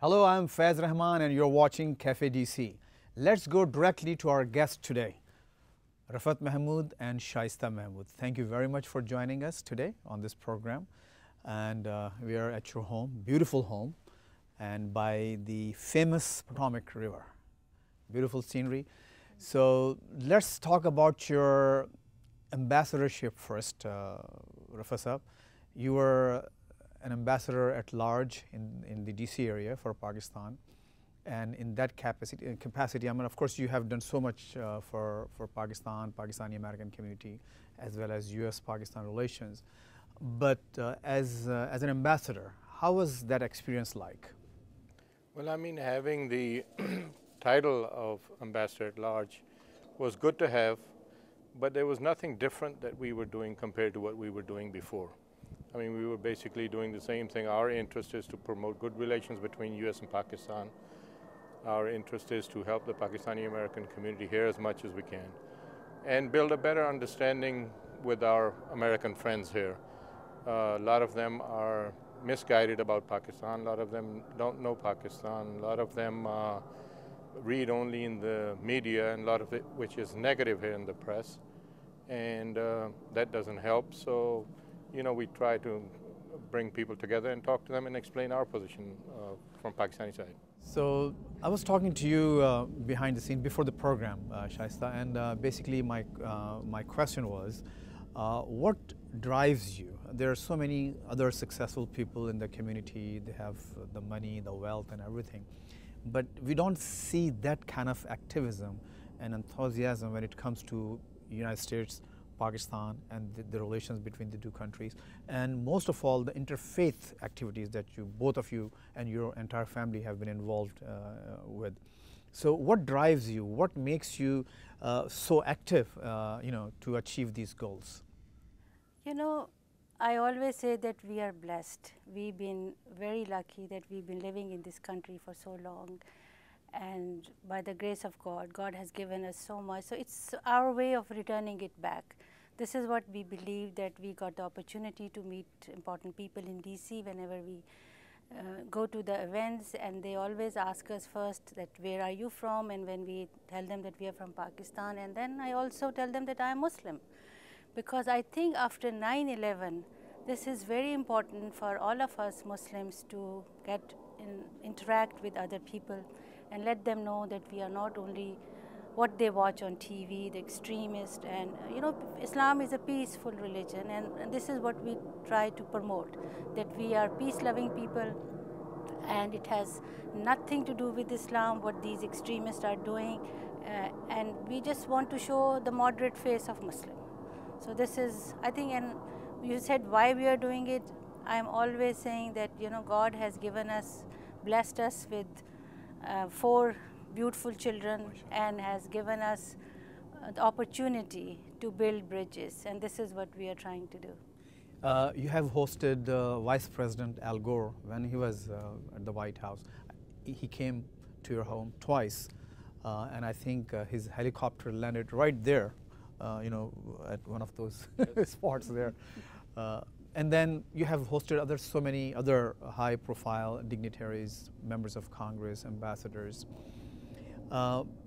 Hello, I'm Faiz Rahman and you're watching Cafe DC. Let's go directly to our guest today, Rafat Mahmood and Shaista Mahmood. Thank you very much for joining us today on this program. And we are at your home, beautiful home, and by the famous Potomac River. Beautiful scenery. So let's talk about your ambassadorship first, Rafat Saab. You were an ambassador at large in the DC area for Pakistan, and in that capacity, I mean, of course, you have done so much for Pakistan, Pakistani American community, as well as U.S.-Pakistan relations. But as an ambassador, how was that experience like? Well, I mean, having the title of ambassador at large was good to have, but there was nothing different that we were doing compared to what we were doing before. I mean, we were basically doing the same thing. Our interest is to promote good relations between U.S. and Pakistan. Our interest is to help the Pakistani American community here as much as we can and build a better understanding with our American friends here. A lot of them are misguided about Pakistan. A lot of them don't know Pakistan. A lot of them read only in the media, and a lot of it which is negative here in the press. And that doesn't help. So, you know, we try to bring people together and talk to them and explain our position from Pakistani side. So I was talking to you behind the scene before the program, Shaista, and basically my question was, what drives you? There are so many other successful people in the community. They have the money, the wealth, and everything, but we don't see that kind of activism and enthusiasm when it comes to United States, Pakistan, and the relations between the two countries, and most of all the interfaith activities that both of you and your entire family have been involved with. So what drives you? What makes you so active, to achieve these goals? You know, I always say that we are blessed. We've been very lucky that we've been living in this country for so long, and by the grace of God, God has given us so much. So it's our way of returning it back. This is what we believe, that we got the opportunity to meet important people in DC whenever we go to the events, and they always ask us first that where are you from, and when we tell them that we are from Pakistan, and then I also tell them that I am Muslim, because I think after 9/11, this is very important for all of us Muslims to interact with other people and let them know that we are not only what they watch on TV, the extremist, and Islam is a peaceful religion, and this is what we try to promote, that we are peace-loving people, and it has nothing to do with Islam, what these extremists are doing, and we just want to show the moderate face of Muslim. So this is, I think, and you said why we are doing it. I am always saying that, God has given us, blessed us with 4 beautiful children, and has given us the opportunity to build bridges, and this is what we are trying to do. You have hosted Vice President Al Gore when he was at the White House. He came to your home twice, and I think his helicopter landed right there, at one of those spots there. And then you have hosted so many other high-profile dignitaries, members of Congress, ambassadors.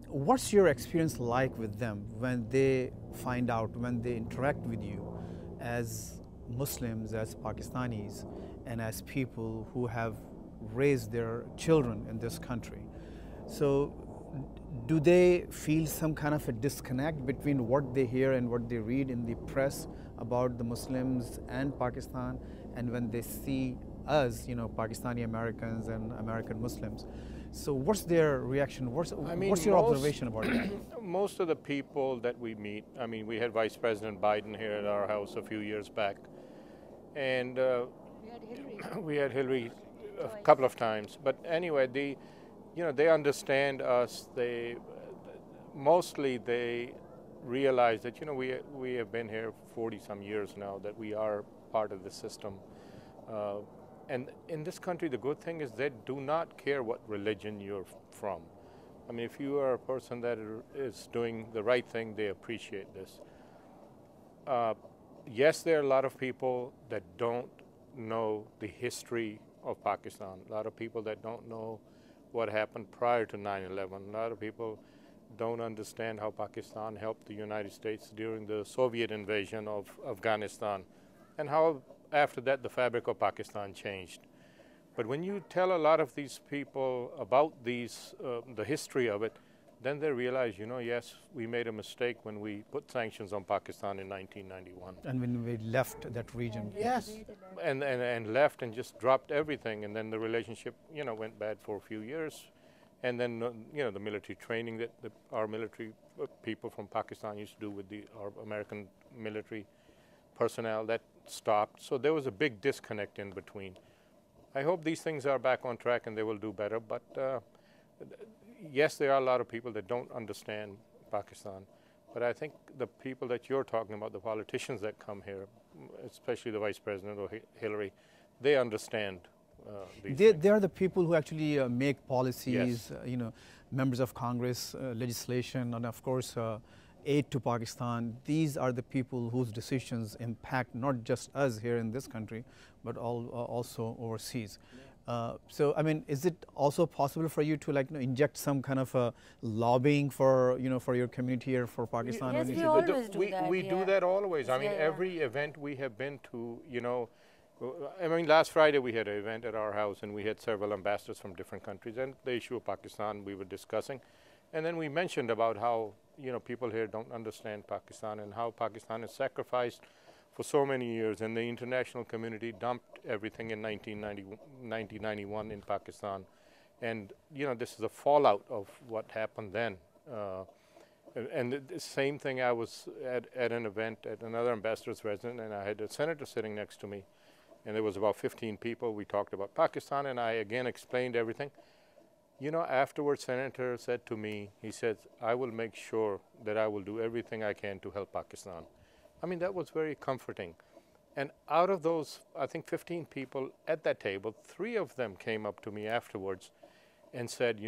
What's your experience like with them when they find out, when they interact with you as Muslims, as Pakistanis, and as people who have raised their children in this country? So do they feel some kind of a disconnect between what they hear and what they read in the press about the Muslims and Pakistan, and when they see us, Pakistani Americans and American Muslims? So what's their reaction? What's your observation about that? Most of the people that we meet, I mean, we had Vice President Biden here at our house a few years back, and we had Hillary a couple of times. But anyway, they understand us. Mostly they realize that, we have been here 40-some years now, that we are part of the system. And in this country, the good thing is they do not care what religion you're from. I mean, if you are a person that is doing the right thing, they appreciate this. Yes, there are a lot of people that don't know the history of Pakistan. A lot of people that don't know what happened prior to 9/11. A lot of people don't understand how Pakistan helped the United States during the Soviet invasion of Afghanistan, and how after that the fabric of Pakistan changed. But when you tell a lot of these people about the history of it, then they realize, yes, we made a mistake when we put sanctions on Pakistan in 1991. And when we left that region. Yes, and left and just dropped everything, and then the relationship, went bad for a few years, and then the military training that our military people from Pakistan used to do with our American military personnel, that stopped. So there was a big disconnect in between. I hope these things are back on track and they will do better, but yes, there are a lot of people that don't understand Pakistan, but I think the people that you're talking about, the politicians that come here, especially the Vice President or Hillary, they understand these things. They are the people who actually make policies, Yes. Members of Congress, legislation, and of course aid to Pakistan. These are the people whose decisions impact not just us here in this country, but also overseas. So, I mean, is it also possible for you to inject some kind of lobbying for for your community here for Pakistan? Yes, when we you- always do we that, we do yeah. that always. I mean, Yeah, yeah. every event we have been to, I mean, last Friday we had an event at our house, and we had several ambassadors from different countries, and the issue of Pakistan we were discussing. And then we mentioned about how, people here don't understand Pakistan and how Pakistan has sacrificed for so many years, and the international community dumped everything in 1991 in Pakistan. And, this is a fallout of what happened then. And the same thing, I was at an event at another ambassador's residence, and I had a senator sitting next to me, and there was about 15 people. We talked about Pakistan, and I again explained everything. Afterwards, Senator said to me, he said, I will make sure that I will do everything I can to help Pakistan. I mean, that was very comforting. And out of those, I think 15 people at that table, 3 of them came up to me afterwards and said,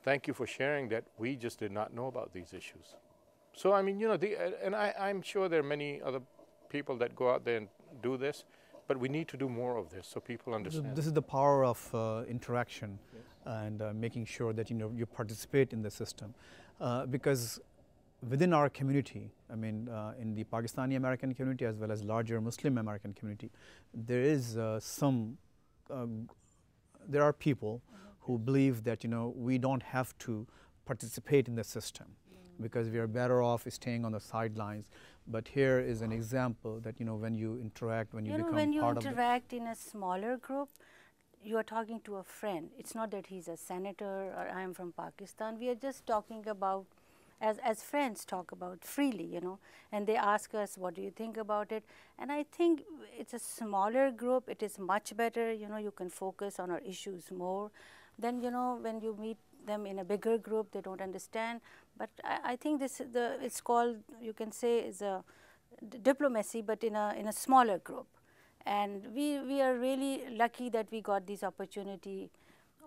thank you for sharing that. We just did not know about these issues. So, I mean, I'm sure there are many other people that go out there and do this, but we need to do more of this so people understand. This is the power of interaction. Yes. And making sure that you participate in the system, because within our community, I mean, in the Pakistani American community as well as larger Muslim American community, there is there are people who believe that we don't have to participate in the system because we are better off staying on the sidelines. But here is an example that when you interact, when you become when you part of interact in a smaller group, you are talking to a friend. It's not that he's a senator or I am from Pakistan. We are just talking about, as friends talk about freely, and they ask us, what do you think about it? And I think it's a smaller group. It is much better, you can focus on our issues more. Then, when you meet them in a bigger group, they don't understand. But I think it's called, you can say, is a diplomacy, but in a smaller group. And we are really lucky that we got this opportunity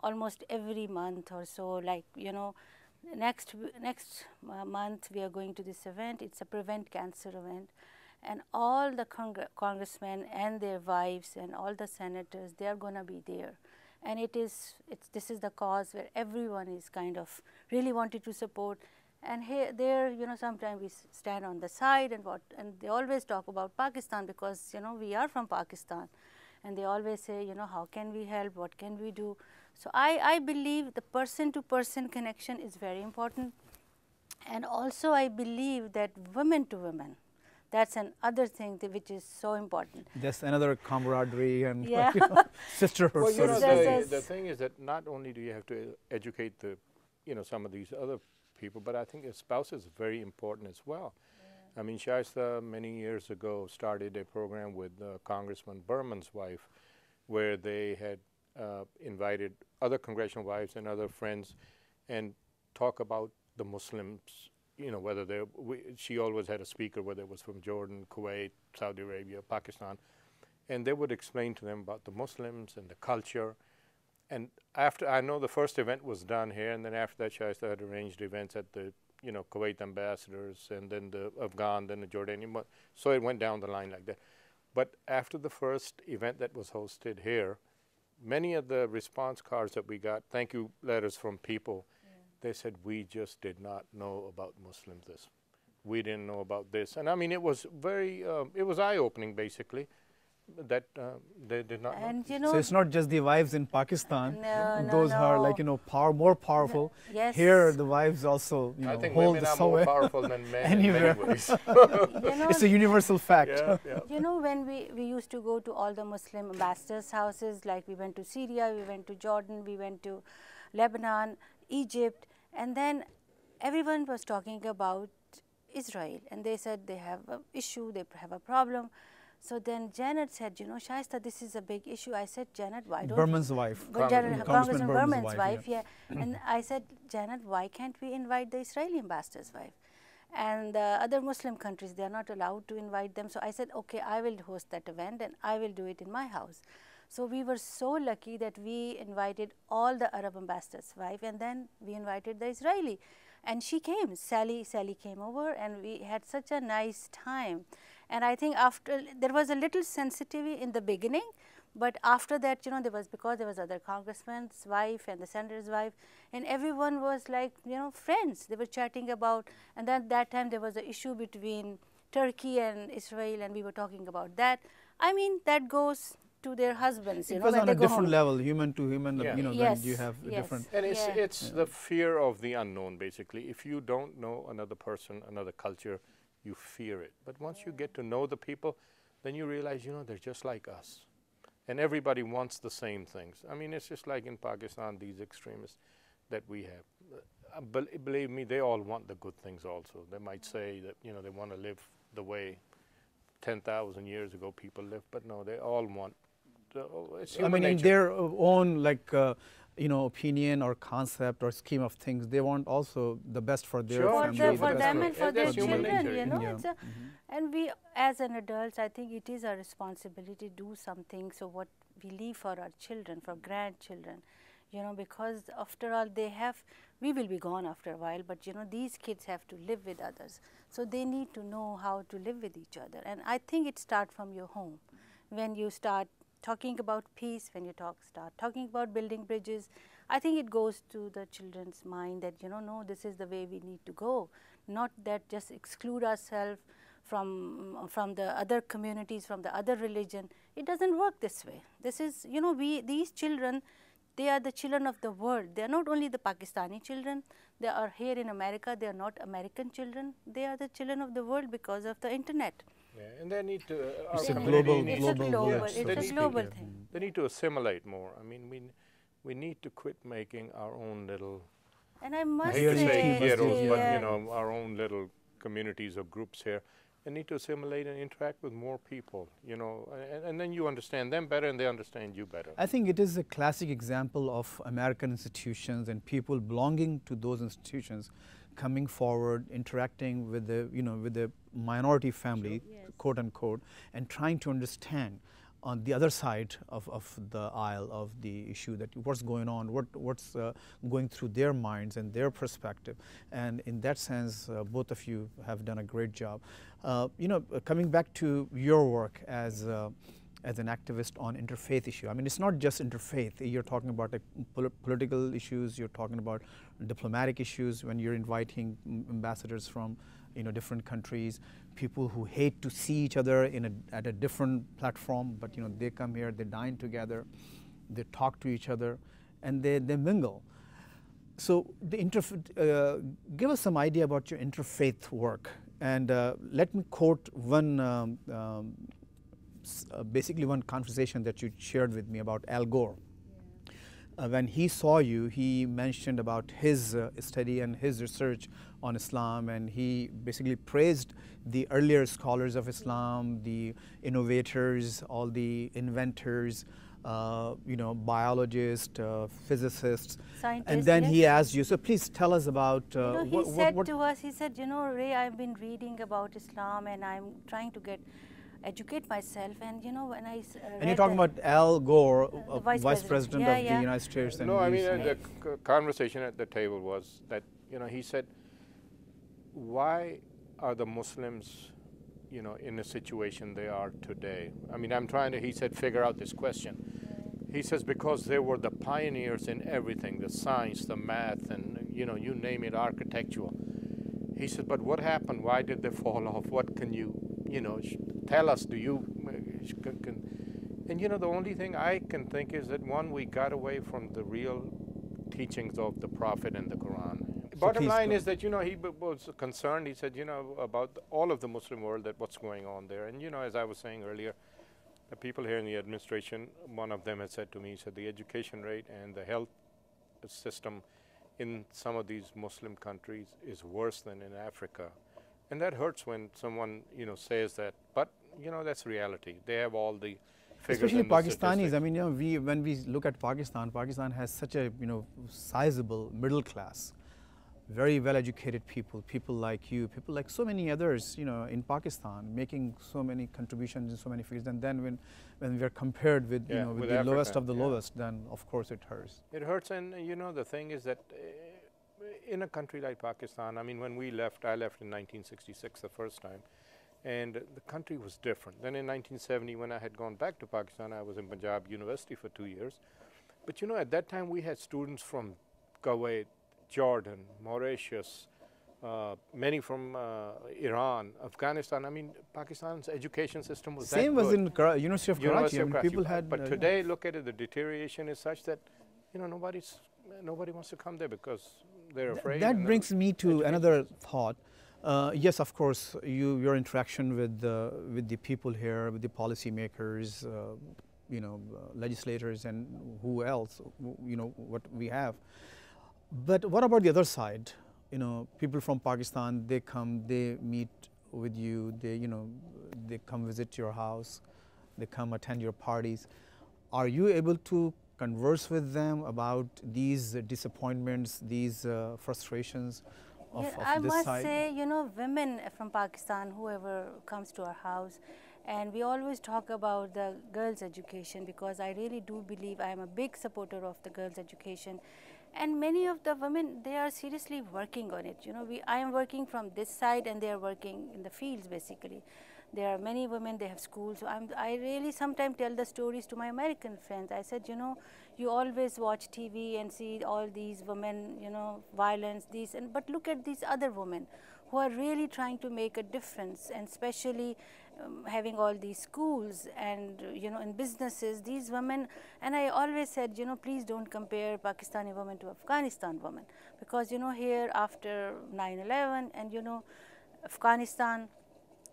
almost every month or so. Like, next month we are going to this event. It's a Prevent Cancer event. And all the congressmen and their wives and all the senators, they are going to be there. And this is the cause where everyone is kind of really wanted to support. And there, sometimes we stand on the side and they always talk about Pakistan because, we are from Pakistan. And they always say, how can we help? What can we do? So I believe the person-to-person connection is very important. And also I believe that women to women, that's another thing which is so important. That's another camaraderie and yeah. sisterhood. Well, Yes. the thing is that not only do you have to educate some of these other people, but I think a spouse is very important as well. Yeah. I mean, Shaista many years ago started a program with Congressman Berman's wife, where they had invited other congressional wives and other friends and talk about the Muslims, whether she always had a speaker, whether it was from Jordan, Kuwait, Saudi Arabia, Pakistan, and they would explain to them about the Muslims and the culture. And after, I know the first event was done here, and then after that, Shaista had arranged events at the, Kuwait ambassadors, and then the Afghan, then the Jordanian. So it went down the line like that. But after the first event that was hosted here, many of the response cards that we got, thank you letters from people, they said, we just did not know about Muslims this. We didn't know about this. And I mean, it was very, it was eye-opening, basically, that they did not know. And you So know, it's not just the wives in Pakistan; No, no, those are no. like more powerful. Yes. Here, the wives also I think hold women the are sway. more powerful than men Anywhere. in many ways. you know, It's a universal fact. Yeah, yeah. you know, when we used to go to all the Muslim ambassadors' houses, like we went to Syria, we went to Jordan, we went to Lebanon, Egypt, and then everyone was talking about Israel, and they said they have an issue, they have a problem. So then Janet said, you know, Shaista, this is a big issue. I said, Janet, why don't Berman's wife. But Janet, Congressman Congressman Berman's Berman's wife, wife, yeah. And I said, Janet, why can't we invite the Israeli ambassador's wife? And other Muslim countries, they are not allowed to invite them. So I said, okay, I will host that event and I will do it in my house. So we were so lucky that we invited all the Arab ambassadors' wife, and then we invited the Israeli. And she came, Sally came over, and we had such a nice time. And I think after, there was a little sensitivity in the beginning, but after that, you know, because there was other congressman's wife and the senator's wife, and everyone was like, you know, friends. They were chatting about, and then that time there was an issue between Turkey and Israel, and we were talking about that. I mean, that goes to their husbands, you It know, was when on they a go different home. level, human to human. Yeah. Then Yes, you have yes. different. And Yeah. it's the fear of the unknown, basically. If you don't know another person, another culture, you fear it. But once you get to know the people, then you realize, you know, they're just like us. And everybody wants the same things. I mean, it's just like in Pakistan, these extremists that we have. Believe me, they all want the good things also. They might say that, you know, they want to live the way 10,000 years ago people lived, but no, they all want, it's I human mean, in nature. their own opinion or concept or scheme of things, they want also the best for their Sure, family. sure, the For best them for- and for yeah, their that's human children, nature, you know. yeah. It's a, and we, as an adults, I think it is our responsibility to do something. So what we leave for our children, for grandchildren, you know, because after all, we will be gone after a while, but you know, these kids have to live with others. So they need to know how to live with each other. And I think it starts from your home. When you start talking about peace, when you start talking about building bridges, I think it goes to the children's mind that, you know, no, this is the way we need to go, not that just exclude ourselves from the other communities, from the other religion. It doesn't work this way. This is, you know, these children, they are the children of the world. They are not only the Pakistani children, they are here in America, they are not American children, they are the children of the world because of the internet. Yeah, and they need to. It's a our global- community needs It's a to- global- global, yes, they it's need a to- global yeah. thing. They need to assimilate more. I mean, we need to quit making our own little, And I I must hate to Really say key ghettos, messages, but yeah. you know, our own little communities or groups here. They need to assimilate and interact with more people, you know, and then you understand them better and they understand you better. I think it is a classic example of American institutions and people belonging to those institutions coming forward, interacting with the minority family, Yes. quote unquote, and trying to understand on the other side of the aisle of the issue, that what's going on, what's going through their minds and their perspective. And in that sense, both of you have done a great job. Coming back to your work as an activist on interfaith issue. I mean, it's not just interfaith. You're talking about political issues. You're talking about diplomatic issues when you're inviting ambassadors from different countries, people who hate to see each other at a different platform, but they come here, they dine together, they talk to each other, and they mingle. So give us some idea about your interfaith work, and let me quote basically one conversation that you shared with me about Al Gore. When he saw you, he mentioned about his study and his research on Islam, and he basically praised the earlier scholars of Islam, the innovators, all the inventors, biologists, physicists. Scientists, And then he yes. asked you, so please tell us about He said to us, he said, Ray, I've been reading about Islam and I'm trying to educate myself, and when I and you're talking about Al Gore, the Vice Vice President President. of Yeah, the United States. And No, I mean, he's- the conversation at the table was that, he said, why are the Muslims, in the situation they are today? I mean, he said, figure out this question. He says because they were the pioneers in everything, the science, the math, and you name it, architectural. He said, but what happened? Why did they fall off? What can you, tell us? Do you, and the only thing I can think is that one, we got away from the real teachings of the Prophet and the Quran. Bottom line is that, he was concerned, he said, about all of the Muslim world, that what's going on there. And, as I was saying earlier, the people here in the administration, one of them had said to me, he said, the education rate and the health system in some of these Muslim countries is worse than in Africa. And that hurts when someone, says that. But, that's reality. They have all the figures. Especially and the Pakistanis. statistics. I mean, when we look at Pakistan, Pakistan has such a, sizable middle class, very well-educated people like you, people like so many others, in Pakistan, making so many contributions in so many fields. And then when we are compared with, with the Africa, lowest of the lowest, then of course it hurts. It hurts, and the thing is that in a country like Pakistan, I mean, when we left, I left in 1966 the first time, and the country was different. Then in 1970, when I had gone back to Pakistan, I was in Punjab University for 2 years. But at that time we had students from Kuwait, Jordan, Mauritius, many from Iran, Afghanistan. I mean, Pakistan's education system was Same that was good. in University of Karachi. I mean, people had. But today, look at it. The deterioration is such that nobody wants to come there because they're afraid. That brings me to another thought. Yes, of course, your interaction with the people here, with the policymakers, legislators, and who else, what we have. But what about the other side? People from Pakistan, they come, they meet with you, they come visit your house, they come attend your parties. Are you able to converse with them about these disappointments, these frustrations of this side? I must say, women from Pakistan, whoever comes to our house, and we always talk about the girls' education, because I really do believe, I am a big supporter of the girls' education. And many of the women, they are seriously working on it. I am working from this side, and they are working in the fields, basically. There are many women, they have schools. So I really sometimes tell the stories to my American friends. I said, you always watch TV and see all these women, violence, but look at these other women who are really trying to make a difference, and especially having all these schools and, in businesses, these women. And I always said, please don't compare Pakistani women to Afghanistan women, because, here after 9/11 and, Afghanistan,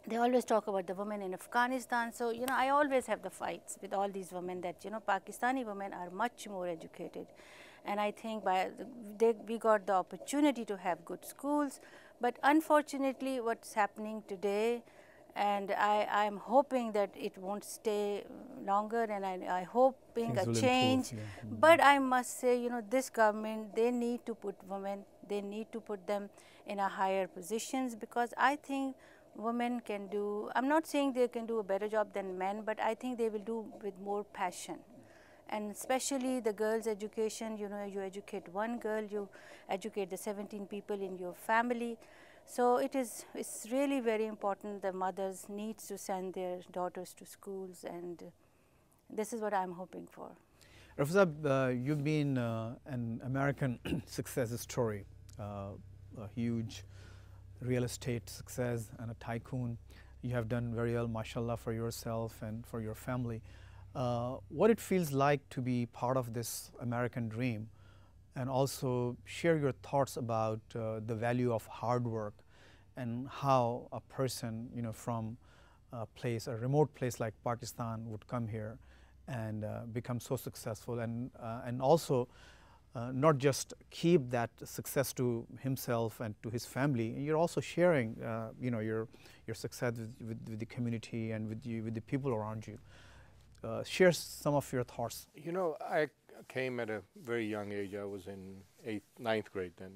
they always talk about the women in Afghanistan. So, I always have the fights with all these women that, Pakistani women are much more educated. And I think we got the opportunity to have good schools. But unfortunately, what's happening today, and I'm hoping that it won't stay longer, and I'm hoping a change. But I must say, this government, they need to put women, they need to put them in a higher positions, because I think women can do, I'm not saying they can do a better job than men, but I think they will do with more passion. And especially the girls' education, you educate one girl, you educate the 17 people in your family. So it's really very important. The mothers need to send their daughters to schools, and this is what I'm hoping for. Rafza, you've been an American success story, a huge real estate success and a tycoon. You have done very well, mashallah, for yourself and for your family. What it feels like to be part of this American dream, and also share your thoughts about the value of hard work and how a person, from a remote place like Pakistan would come here and become so successful, and also not just keep that success to himself and to his family. You're also sharing, your success with the community and with the people around you. Share some of your thoughts. I came at a very young age. I was in 9th grade then,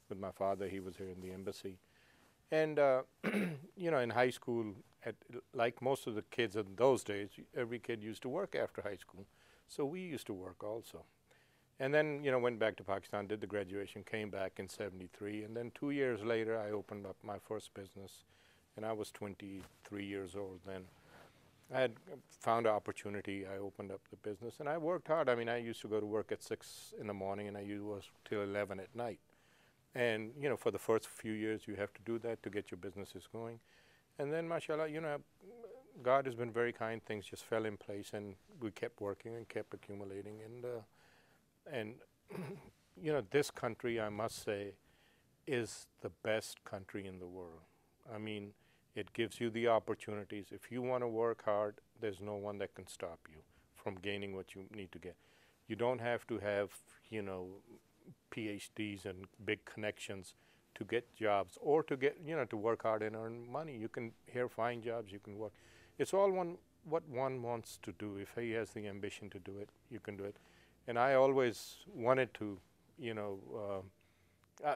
with my father. He was here in the embassy. And, in high school, like most of the kids in those days, every kid used to work after high school. So we used to work also. And then, went back to Pakistan, did the graduation, came back in '73. And then 2 years later, I opened up my first business. And I was 23 years old then. I had found an opportunity. I opened up the business, and I worked hard. I mean, I used to go to work at 6 in the morning, and I was till 11 at night. And you know, for the first few years, you have to do that to get your businesses going. And then, mashallah, you know, God has been very kind. Things just fell in place, and we kept working and kept accumulating. And you know, this country, I must say, is the best country in the world. I mean, it gives you the opportunities. If you want to work hard, there's no one that can stop you from gaining what you need to get. You don't have to have, you know, PhDs and big connections to get jobs or to get, you know, to work hard and earn money. You can here find jobs, you can work. It's all what one wants to do. If he has the ambition to do it, you can do it. And I always wanted to, you know,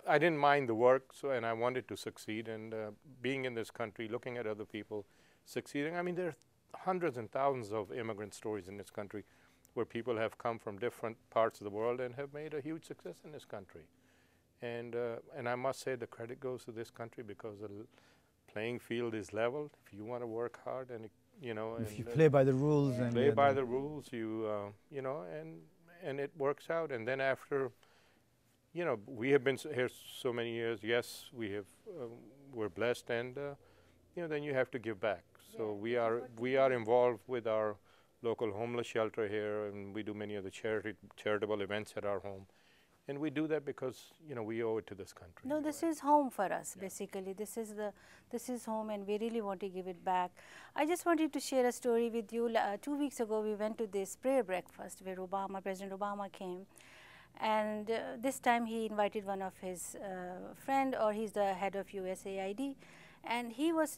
I didn't mind the work, so, and I wanted to succeed. And being in this country, looking at other people succeeding, I mean, there are hundreds and thousands of immigrant stories in this country where people have come from different parts of the world and have made a huge success in this country. And I must say the credit goes to this country because the playing field is leveled. If you want to work hard and, you know, if you play by the rules, and play by the rules, you know, and it works out. And then after, you know, we have been here so many years. Yes, we have, we're blessed, and you know, then you have to give back. So we are involved with our local homeless shelter here, and we do many of the charitable events at our home. And we do that because, you know, we owe it to this country. No, this is home for us, basically. This is home, and we really want to give it back. I just wanted to share a story with you. 2 weeks ago, we went to this prayer breakfast where President Obama came. And this time he invited one of his friend, or he's the head of USAID. And he was,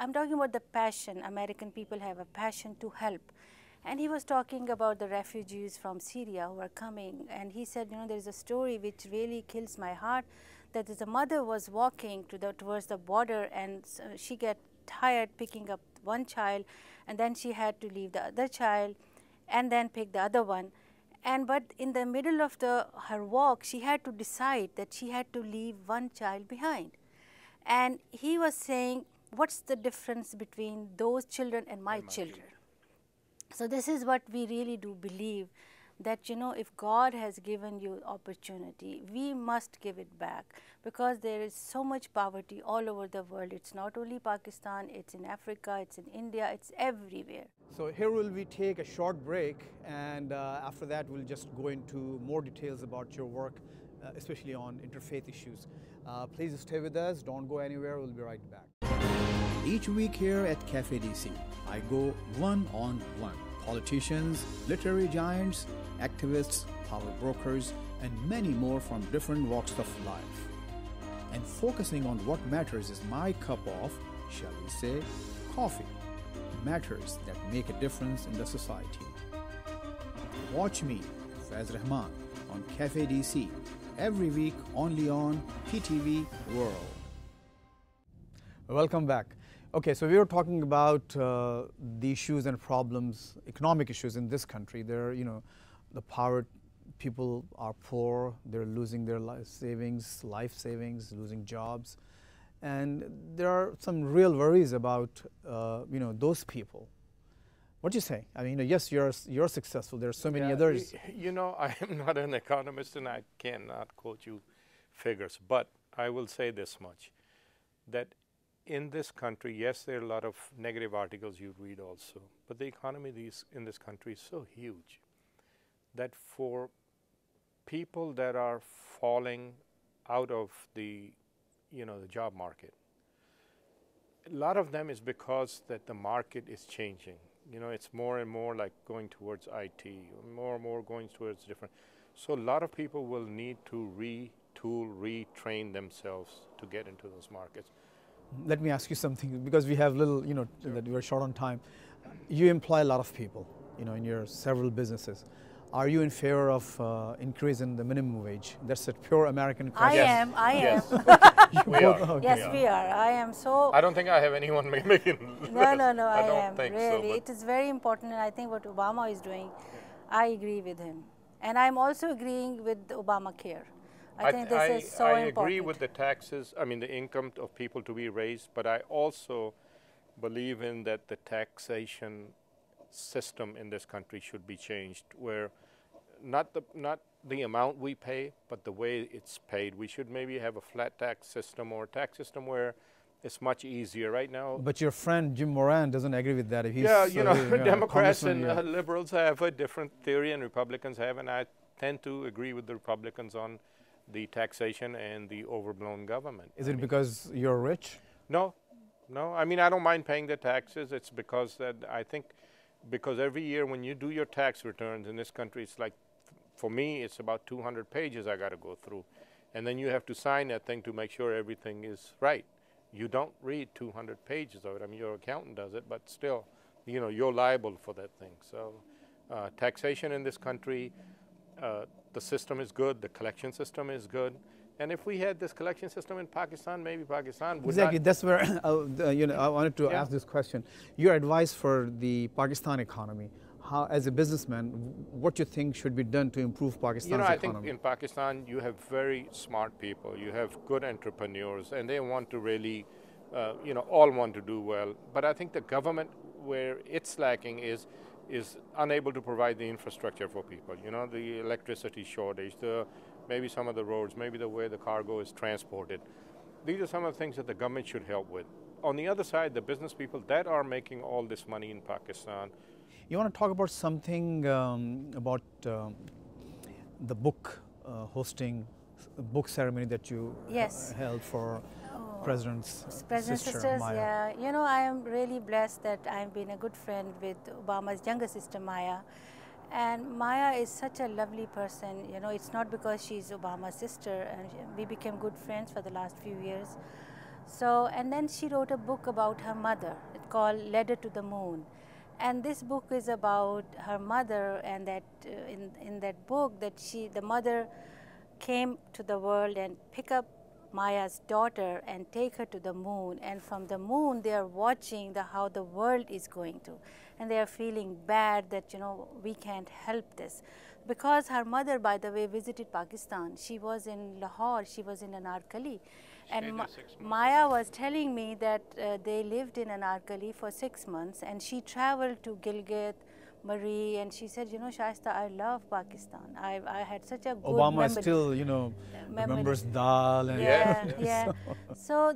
I'm talking about the passion. American people have a passion to help. And he was talking about the refugees from Syria who are coming. And he said, you know, there's a story which really kills my heart, that is, a mother was walking towards the border, and she got tired picking up one child, and then she had to leave the other child and then pick the other one. But in the middle of her walk, she had to decide that she had to leave one child behind. And he was saying, what's the difference between those children and my children? So this is what we really do believe, that, you know, if God has given you opportunity, we must give it back, because there is so much poverty all over the world. It's not only Pakistan, it's in Africa, it's in India, it's everywhere. So here will we take a short break, and after that we'll just go into more details about your work, especially on interfaith issues. Please stay with us, don't go anywhere, we'll be right back. Each week here at Cafe DC, I go one-on-one. Politicians, literary giants, activists, power brokers, and many more from different walks of life. And focusing on what matters is my cup of, shall we say, coffee. Matters that make a difference in the society. Watch me, Faiz Rahman, on Cafe DC, every week only on PTV World. Welcome back. Okay, so we were talking about the issues and problems, economic issues in this country. There, you know, the power people are poor, they're losing their life savings, losing jobs. And there are some real worries about, you know, those people. What do you say? I mean, yes, you're successful. There are so many others. You know, I am not an economist, and I cannot quote you figures. But I will say this much, that in this country, yes, there are a lot of negative articles you read also. But the economy in this country is so huge that for people that are falling out of the, you know, the job market, a lot of them is because that the market is changing. You know, it's more and more like going towards IT, more and more going towards different. So a lot of people will need to retool, retrain themselves to get into those markets. Let me ask you something, because we have little, you know, sure, that we are short on time. You employ a lot of people, you know, in your several businesses. Are you in favor of increasing the minimum wage? That's a pure American question. I am. We are. Yes, we are. I am so. I don't think I have anyone making. No, I am. Think really, so, it is very important, and I think what Obama is doing, I agree with him. And I'm also agreeing with Obamacare. I think this is so important. I agree with the taxes, I mean the income of people to be raised, but I also believe in that the taxation system in this country should be changed, where not the amount we pay, but the way it's paid. We should maybe have a flat tax system or a tax system where it's much easier. Right now, But your friend Jim Moran doesn't agree with that. If he's, yeah, you know, yeah, Democrats and congressman, yeah. liberals have a different theory, and Republicans have, and I tend to agree with the Republicans on the taxation and the overblown government. Is it because you're rich? No, no. I mean, I don't mind paying the taxes. It's because that I think because every year when you do your tax returns in this country, it's like, for me, it's about 200 pages I got to go through. And then you have to sign that thing to make sure everything is right. You don't read 200 pages of it. I mean, your accountant does it, but still, you know, you're liable for that thing. So taxation in this country, the system is good, the collection system is good. And if we had this collection system in Pakistan, maybe Pakistan would Exactly. not. That's where you know, I wanted to Yeah. ask this question. Your advice for the Pakistan economy, how, as a businessman, what you think should be done to improve Pakistan's You know, I economy? think in Pakistan you have very smart people. You have good entrepreneurs, and they want to really, you know, all want to do well. But I think the government, where it's lacking, is unable to provide the infrastructure for people. You know, the electricity shortage, maybe some of the roads, maybe the way the cargo is transported. These are some of the things that the government should help with. On the other side, the business people that are making all this money in Pakistan. You want to talk about something about the book hosting, book ceremony that you Yes. held for President's President's sister, sisters, Maya. yeah. You know, I am really blessed that I've been a good friend with Obama's younger sister, Maya. And Maya is such a lovely person. You know, it's not because she's Obama's sister, and we became good friends for the last few years. So, and then she wrote a book about her mother. It's called Letter to the Moon. And this book is about her mother, and that in that book that the mother came to the world and pick up Maya's daughter and take her to the moon, and from the moon they are watching how the world is going to, and they are feeling bad that, you know, we can't help this. Because her mother, by the way, visited Pakistan. She was in Lahore, she was in Anarkali, and Maya was telling me that they lived in Anarkali for 6 months, and she traveled to Gilgit, Marie, and she said, you know, Shaista, I love Pakistan. I had such a good Obama memory. still, you know, remembers Dal and Yeah, Yes. yeah. So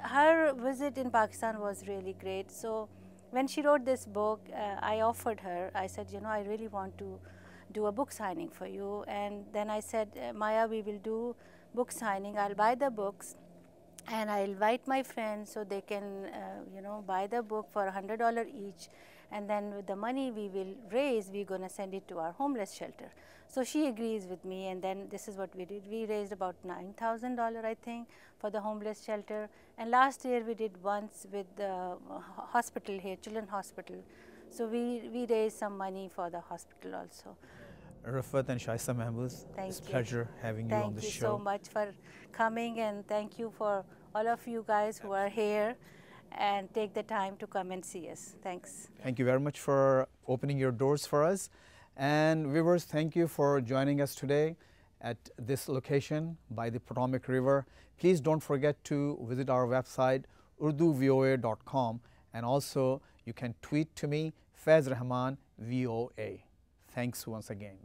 her visit in Pakistan was really great. So when she wrote this book, I offered her, I said, you know, I really want to do a book signing for you. And then I said, Maya, we will do book signing. I'll buy the books, and I'll invite my friends so they can, you know, buy the book for $100 each. And then with the money we will raise, we're going to send it to our homeless shelter. So she agrees with me, and then this is what we did. We raised about $9,000, I think, for the homeless shelter. And last year we did once with the hospital here, Children's Hospital. So we raised some money for the hospital also. Rafat and Shaista Mahmood, Thank it's a you. pleasure having you on the Thank you show. so much for coming, and thank you for all of you guys who are here and take the time to come and see us. Thanks. Thank you very much for opening your doors for us. And viewers, thank you for joining us today at this location by the Potomac River. Please don't forget to visit our website urduvoa.com, and also you can tweet to me, Faiz Rahman VOA. Thanks once again.